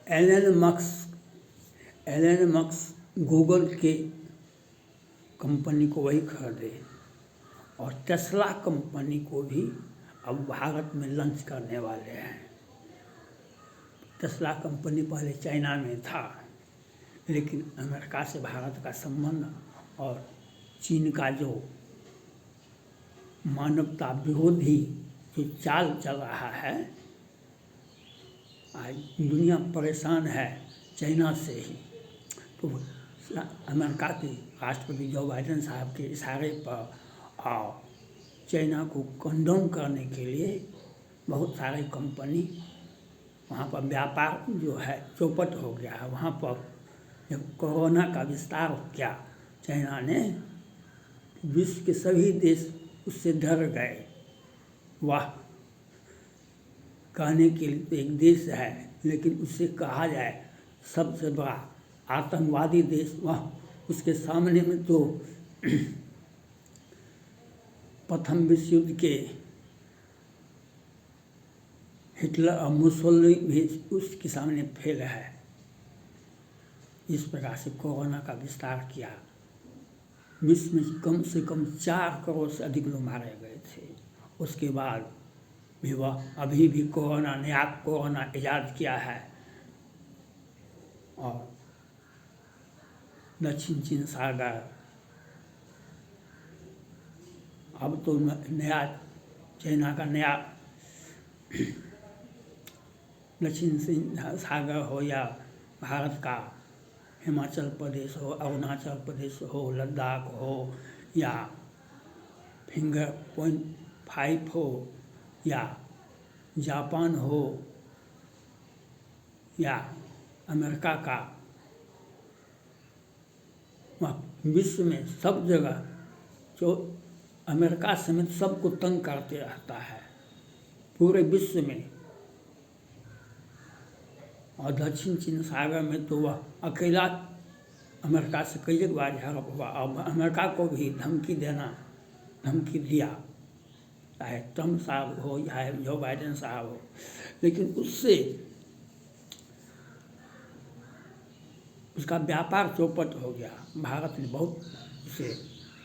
Elon Musk Google के company को वही खरीदे और टेस्ला कंपनी को भी अब भारत में लॉन्च करने वाले हैं। टेस्ला कंपनी पहले चाइना में था, लेकिन अमेरिका से भारत का संबंध और चीन का जो मानवता विरोधी जो चाल चल रहा है, आज दुनिया परेशान है चाइना से ही। तो अमेरिका के राष्ट्रपति जो बाइडेन साहब के इशारे पर और चाइना को कंडोम करने के लिए बहुत सारे कंपनी वहाँ पर व्यापार जो है चौपट हो गया है। वहाँ पर जब कोरोना का विस्तार हो गया, चाइना ने, विश्व के सभी देश उससे डर गए। वह कहने के लिए तो एक देश है, लेकिन उससे कहा जाए सबसे बड़ा आतंकवादी देश, वह उसके सामने में तो प्रथम विश्व युद्ध के हिटलर और मुसोलिनी भी उसके सामने फेल है। इस प्रकार से कोरोना का विस्तार किया। विश्व में कम से कम 4 करोड़ से अधिक लोग मारे गए थे। उसके बाद भी वह अभी भी नया कोरोना ईजाद किया है और दक्षिण चीन सागर अब तो नया चाइना का नया दक्षिण सागर हो या भारत का हिमाचल प्रदेश हो, अरुणाचल प्रदेश हो, लद्दाख हो या फिंगर पॉइंट 5 हो या जापान हो या अमेरिका का, वह विश्व में सब जगह जो अमेरिका समेत सबको तंग करते रहता है पूरे विश्व में। और दक्षिण चीन सागर में तो वह अकेला अमेरिका से कई बार झड़प हुआ और अमेरिका को भी धमकी दिया, चाहे ट्रम्प साहब हो चाहे जो बाइडेन साहब हो। लेकिन उससे उसका व्यापार चौपट हो गया। भारत ने बहुत उसे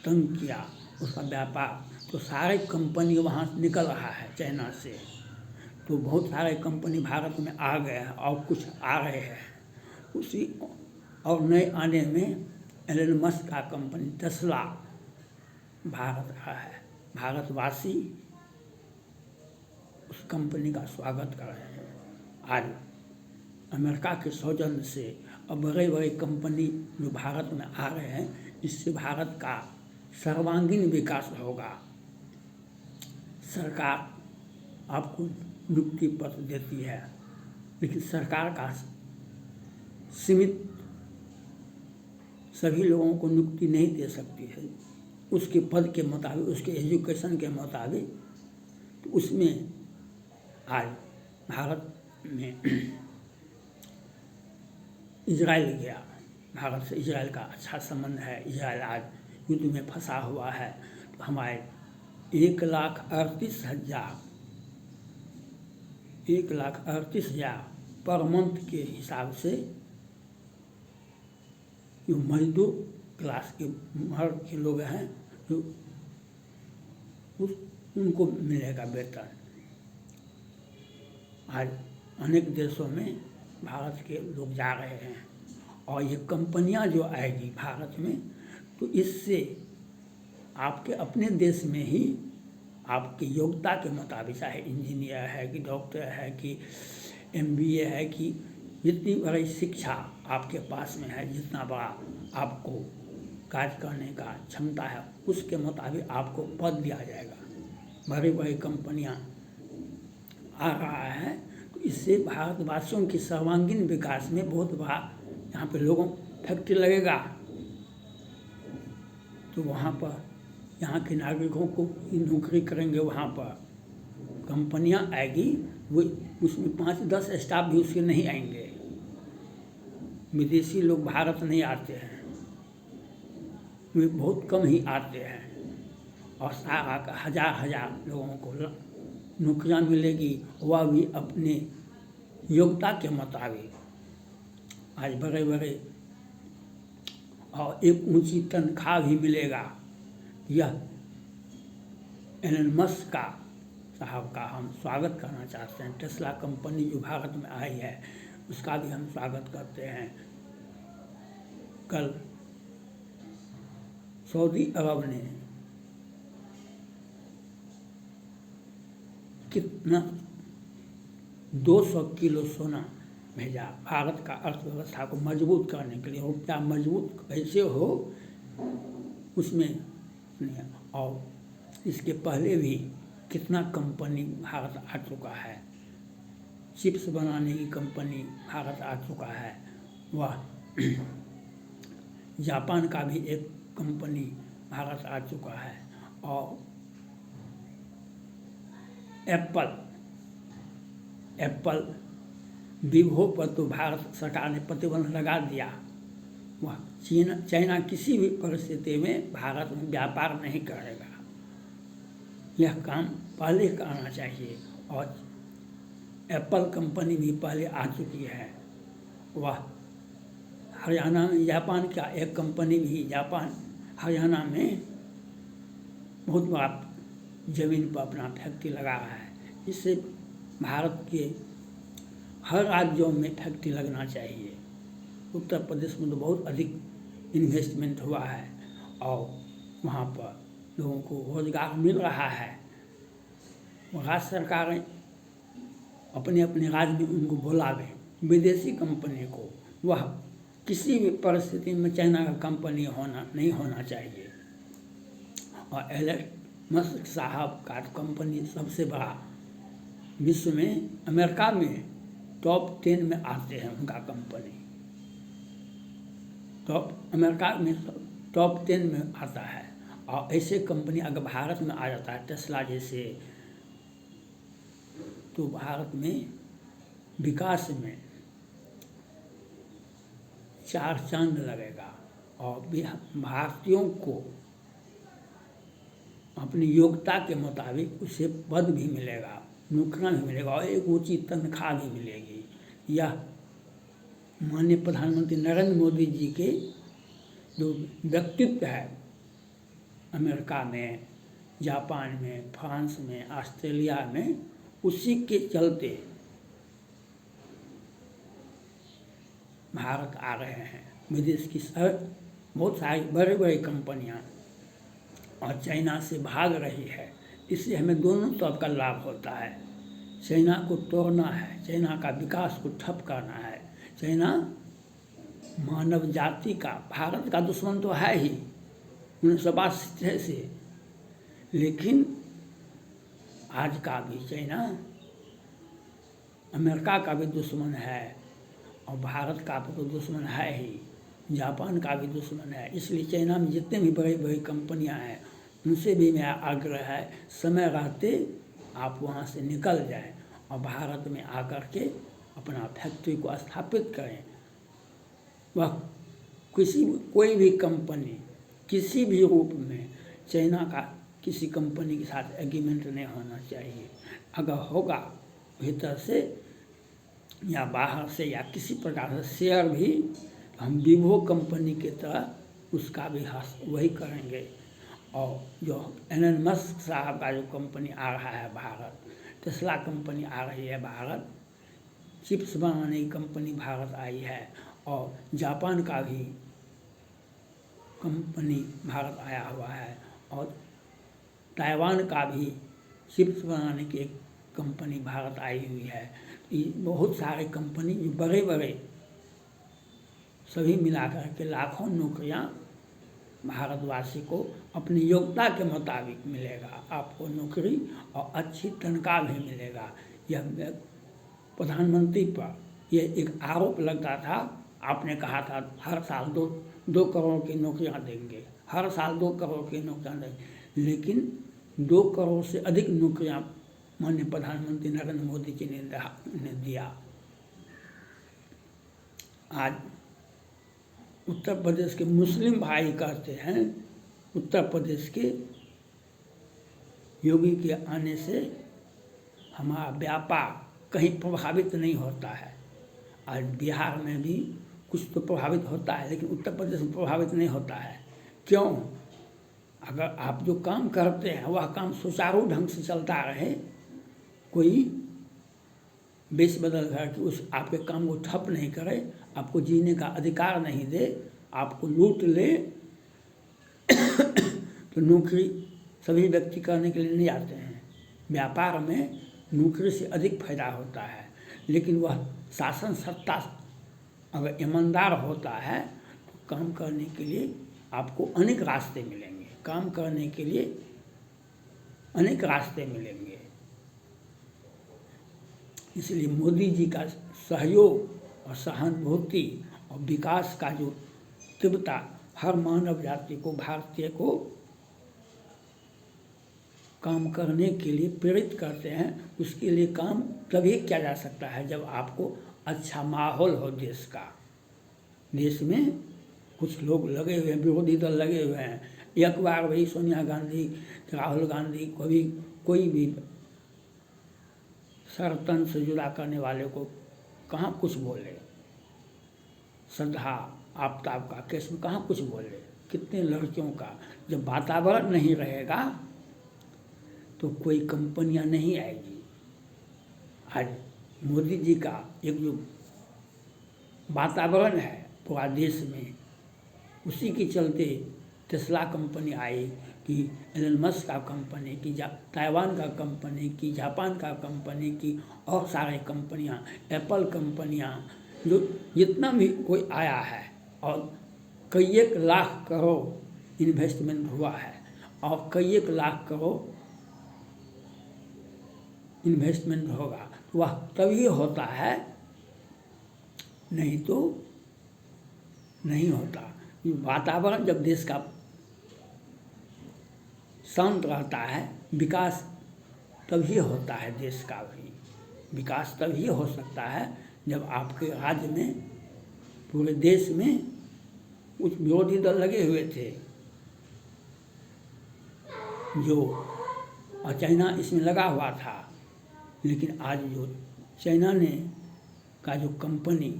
तंग किया, उसका व्यापार। तो सारे कंपनी वहाँ निकल रहा है चाइना से, तो बहुत सारे कंपनी भारत में आ गए हैं और कुछ आ रहे हैं उसी और नए आने में एलन मस्क का कंपनी टेस्ला भारत आ है। भारतवासी उस कंपनी का स्वागत कर रहे हैं। आज अमेरिका के सौजन्य से अब बड़े बड़े कंपनी जो भारत में आ रहे हैं, इससे भारत का सर्वांगीण विकास होगा। सरकार आपको नियुक्ति पत्र देती है, लेकिन सरकार का सीमित सभी लोगों को नियुक्ति नहीं दे सकती है। उसके पद के मुताबिक, उसके एजुकेशन के मुताबिक। तो उसमें आज भारत में इजराइल गया, भारत से इजराइल का अच्छा संबंध है। इजराइल आज युद्ध में फंसा हुआ है। तो हमारे 1,38,000 पर मंथ के हिसाब से जो मजदूर क्लास के वर्ग के लोग हैं, जो उनको मिलेगा वेतन। आज अनेक देशों में भारत के लोग जा रहे हैं और ये कंपनियां जो आएगी भारत में, तो इससे आपके अपने देश में ही आपकी योग्यता के मुताबिक, चाहे इंजीनियर है कि डॉक्टर है कि MBA है कि जितनी बड़ी शिक्षा आपके पास में है, जितना बड़ा आपको कार्य करने का क्षमता है, उसके मुताबिक आपको पद दिया जाएगा। बड़ी बड़ी कंपनियां आ रहा है, तो इससे भारतवासियों की सर्वांगीण विकास में बहुत बड़ा, यहाँ पे लोगों फैक्ट्री लगेगा तो वहाँ पर यहाँ के नागरिकों को नौकरी करेंगे। वहाँ पर कंपनियां आएगी, वो उसमें 5-10 स्टाफ भी उसके नहीं आएंगे। विदेशी लोग भारत नहीं आते हैं, वे बहुत कम ही आते हैं और सारा का 1000 लोगों को नौकरियां मिलेगी वह भी अपने योग्यता के मुताबिक। आज बड़े बड़े और एक ऊंची तनख्वाह भी मिलेगा। यह एलन मस्क का साहब का हम स्वागत करना चाहते हैं। टेस्ला कंपनी जो भारत में आई है उसका भी हम स्वागत करते हैं। कल सऊदी अरब ने कितना 200 किलो सोना भेजा भारत का अर्थव्यवस्था को मजबूत करने के लिए। रुपया मजबूत कैसे हो उसमें नहीं। और इसके पहले भी कितना कंपनी भारत आ चुका है। चिप्स बनाने की कंपनी भारत आ चुका है। वह जापान का भी एक कंपनी भारत आ चुका है। और एप्पल वीवो पर तो भारत सरकार ने प्रतिबंध लगा दिया। वह चाइना किसी भी परिस्थिति में भारत में व्यापार नहीं करेगा। यह काम पहले करना चाहिए। और एप्पल कंपनी भी पहले आ चुकी है। वह हरियाणा में जापान का एक कंपनी भी हरियाणा में बहुत बड़ा जमीन पर अपना फैक्ट्री लगा रहा है। इससे भारत के हर राज्यों में फैक्ट्री लगना चाहिए। उत्तर प्रदेश में तो बहुत अधिक इन्वेस्टमेंट हुआ है और वहाँ पर लोगों को रोजगार मिल रहा है। राज्य सरकारें अपने अपने राज्य में उनको बुलावे। विदेशी कंपनी को वह किसी भी परिस्थिति में चाइना का कंपनी नहीं होना चाहिए। और एलन मस्क साहब का कंपनी सबसे बड़ा विश्व में अमेरिका में टॉप 10 में आते हैं। उनका कंपनी अमेरिका में टॉप 10 में आता है। और ऐसे कंपनी अगर भारत में आ जाता है टेस्ला जैसे, तो भारत में विकास में 4 चांद लगेगा। और भारतीयों को अपनी योग्यता के मुताबिक उसे पद भी मिलेगा, नौकरियां भी मिलेगा और एक ऊंची तनख्वाह भी मिलेगी। यह माननीय प्रधानमंत्री नरेंद्र मोदी जी के जो व्यक्तित्व है, अमेरिका में, जापान में, फ्रांस में, ऑस्ट्रेलिया में, उसी के चलते भारत आ रहे हैं। विदेश की बहुत सारी बड़ी बड़ी कंपनियां और चाइना से भाग रही है। इससे हमें दोनों तरफ का लाभ होता है। चाइना को तोड़ना है, चाइना का विकास को ठप करना है। चाइना मानव जाति का, भारत का दुश्मन तो है ही 1962 से, लेकिन आज का भी चाइना अमेरिका का भी दुश्मन है और भारत का भी तो दुश्मन है ही, जापान का भी दुश्मन है। इसलिए चाइना में जितने भी बड़ी बड़ी कंपनियां हैं उनसे भी मेरा आग्रह है, समय रहते आप वहाँ से निकल जाएं और भारत में आकर के अपना फैक्ट्री को स्थापित करें। वह कोई भी कंपनी किसी भी रूप में चाइना का किसी कंपनी के साथ एग्रीमेंट नहीं होना चाहिए। अगर होगा भीतर से या बाहर से या किसी प्रकार से शेयर भी, हम वीवो कंपनी की तरह उसका भी वही करेंगे। और जो एलन मस्क साहब का जो कंपनी आ रहा है भारत, टेस्ला कंपनी आ रही है भारत, चिप्स बनाने की कंपनी भारत आई है और जापान का भी कंपनी भारत आया हुआ है और ताइवान का भी चिप्स बनाने की एक कंपनी भारत आई हुई है। बहुत सारे कंपनी बड़े बड़े सभी मिलाकर के लाखों नौकरियां भारतवासी को अपनी योग्यता के मुताबिक मिलेगा। आपको नौकरी और अच्छी तनख्वाह भी मिलेगा। यह प्रधानमंत्री पर यह एक आरोप लगता था, आपने कहा था हर साल 2 करोड़ की नौकरियां देंगे, हर साल 2 करोड़ की नौकरियां देंगे, लेकिन 2 करोड़ से अधिक नौकरियां माननीय प्रधानमंत्री नरेंद्र मोदी जी ने दिया। आज उत्तर प्रदेश के मुस्लिम भाई कहते हैं उत्तर प्रदेश के योगी के आने से हमारा व्यापार कहीं प्रभावित नहीं होता है। आज बिहार में भी कुछ तो प्रभावित होता है, लेकिन उत्तर प्रदेश में प्रभावित नहीं होता है। क्यों? अगर आप जो काम करते हैं वह काम सुचारू ढंग से चलता रहे, कोई बेच बदल कर उस आपके काम को ठप नहीं करे, आपको जीने का अधिकार नहीं दे, आपको लूट ले, तो नौकरी सभी व्यक्ति करने के लिए नहीं आते हैं। व्यापार में नौकरी से अधिक फायदा होता है, लेकिन वह शासन सत्ता अगर ईमानदार होता है तो काम करने के लिए आपको अनेक रास्ते मिलेंगे, काम करने के लिए अनेक रास्ते मिलेंगे। इसलिए मोदी जी का सहयोग और सहानुभूति और विकास का जो तीव्रता हर मानव जाति को, भारतीय को काम करने के लिए प्रेरित करते हैं। उसके लिए काम तभी किया जा सकता है जब आपको अच्छा माहौल हो देश का। देश में कुछ लोग लगे हुए हैं, विरोधी दल लगे हुए हैं, एक बार वही सोनिया गांधी, राहुल गांधी को भी कोई भी सरतन से जुदा करने वाले को कहाँ कुछ बोले, श्रद्धा आफ्ताब का केस में कहाँ कुछ बोले, कितने लड़कियों का। जब वातावरण नहीं रहेगा तो कोई कंपनियां नहीं आएगी। आज मोदी जी का एक जो वातावरण है पूरा देश में, उसी के चलते टेस्ला कंपनी आई, कि एलन मस्क का कंपनी की, ताइवान का कंपनी की, जापान का कंपनी की, और सारे कंपनियां, एप्पल कंपनियां, जो जितना भी कोई आया है, और कई एक लाख करोड़ इन्वेस्टमेंट हुआ है, और कई एक लाख करोड़ इन्वेस्टमेंट होगा। वह तभी होता है, नहीं तो नहीं होता। वातावरण जब देश का शांत रहता है, विकास तभी होता है। देश का भी विकास तभी हो सकता है जब आपके राज्य में, पूरे देश में कुछ विरोधी दल लगे हुए थे, जो चाइना इसमें लगा हुआ था, लेकिन आज जो चाइना ने का जो कंपनी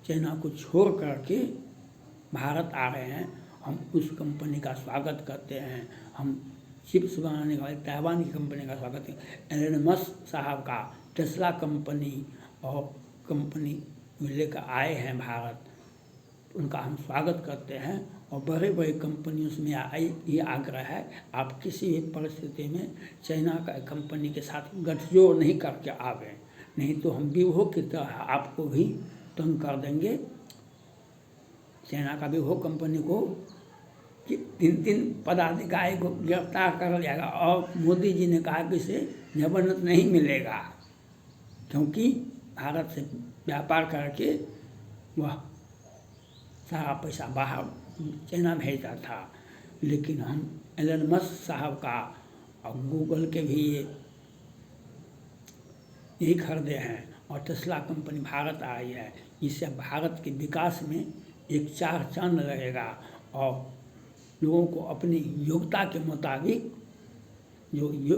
चाइना को छोड़ करके भारत आ रहे हैं, हम उस कंपनी का स्वागत करते हैं। हम चिप्स बनाने वाले ताइवान की कंपनी का स्वागत करते हैं। एलन मस्क साहब का टेस्ला कंपनी और कंपनी लेकर आए हैं भारत, उनका हम स्वागत करते हैं। और बड़े बड़े कंपनियों से मेरा ये आग्रह है, आप किसी भी परिस्थिति में चाइना का कंपनी के साथ गठजोड़ नहीं करके आवें, नहीं तो हम विवो की तरह आपको भी तंग कर देंगे। चाइना का विवो कंपनी को 3 पदाधिकारी को गिरफ्तार कर जाएगा, और मोदी जी ने कहा कि इसे जमानत नहीं मिलेगा, क्योंकि भारत से व्यापार करके वह सारा पैसा बाहर चाइना भेजा था। लेकिन हम एलन मस्क साहब का और गूगल के भी यही खरीदे हैं, और टेस्ला कंपनी भारत आई है। इससे भारत के विकास में एक चार चांद लगेगा, और लोगों को अपनी योग्यता के मुताबिक, जो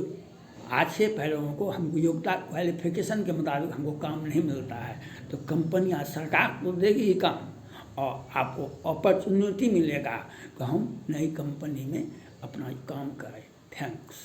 अच्छे पहलुओं को हमको योग्यता क्वालिफिकेशन के मुताबिक हमको काम नहीं मिलता है, तो कंपनियां, सरकार तो देगी ही काम, और आपको अपॉर्चुनिटी मिलेगा कि हम नई कंपनी में अपना काम करें। थैंक्स।